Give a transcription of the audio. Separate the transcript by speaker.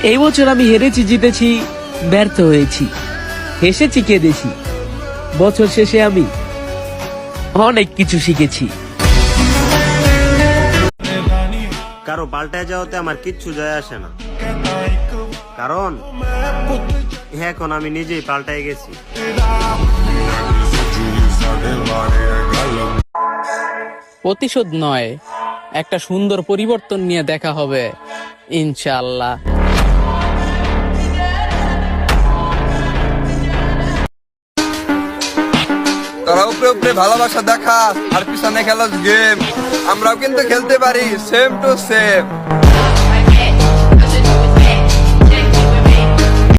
Speaker 1: এই বছর আমি হেরেছি, জিতেছি, ব্যর্থ হয়েছি, হেসেছি, কেঁদেছি। বছর শেষে আমি অনেক কিছু শিখেছি।
Speaker 2: কারো পাল্টায় যাওয়াতে আমার কিচ্ছু যায় আসে না, কারণ এখন আমি নিজেই পাল্টায় গেছি।
Speaker 3: প্রতিশোধ নয়, একটা সুন্দর পরিবর্তন নিয়ে দেখা হবে ইনশাআল্লাহ।
Speaker 4: তোরা উপরে উপরে ভালোবাসা দেখা আর পিছনে খেলাস গেম, আমরাও কিন্তু খেলতে পারি সেম টু সেম।